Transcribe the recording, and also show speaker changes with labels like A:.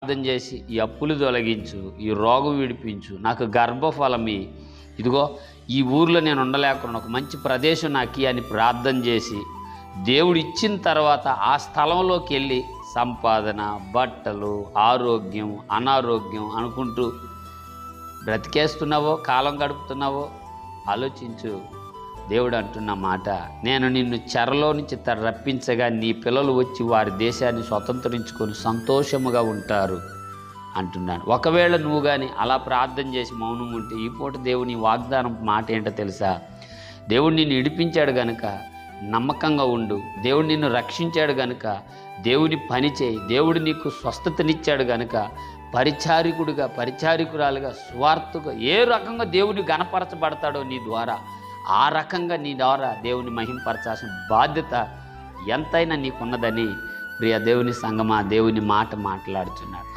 A: ప్రార్థన చేసి ఈ అప్పులు తొలగించు, ఈ రోగం విడిపించు, నాకు గర్భఫలమి, ఇదిగో ఈ ఊర్లో నేను ఉండలేకుండా ఒక మంచి ప్రదేశం నాకు అని ప్రార్థన చేసి దేవుడు ఇచ్చిన తర్వాత ఆ స్థలంలోకి వెళ్ళి సంపాదన, బట్టలు, ఆరోగ్యం, అనారోగ్యం అనుకుంటూ బ్రతికేస్తున్నావో, కాలం గడుపుతున్నావో ఆలోచించు. దేవుడు అంటున్న మాట, నేను నిన్ను చెరలో నుంచి రప్పించగా నీ పిల్లలు వచ్చి వారి దేశాన్ని స్వతంత్రించుకొని సంతోషముగా ఉంటారు అంటున్నాను. ఒకవేళ నువ్వు కానీ అలా ప్రార్థన చేసి మౌనం ఉంటే ఈ పూట దేవుని వాగ్దానం మాట ఏంటో తెలుసా? దేవుడు నిన్ను విడిపించాడు గనుక నమ్మకంగా ఉండు. దేవుడు నిన్ను రక్షించాడు గనుక దేవుని పని చేయి. దేవుడు నీకు స్వస్థతనిచ్చాడు గనుక పరిచారికుడిగా, పరిచారికురాలుగా, స్వార్థగా ఏ రకంగా దేవుని గణపరచబడతాడో నీ ద్వారా, ఆ రకంగా నీ ద్వారా దేవుని మహింపరచాల్సిన బాధ్యత ఎంతైనా నీకున్నదని ప్రియ దేవుని సంగమా దేవుని మాట మాట్లాడుతున్నాడు.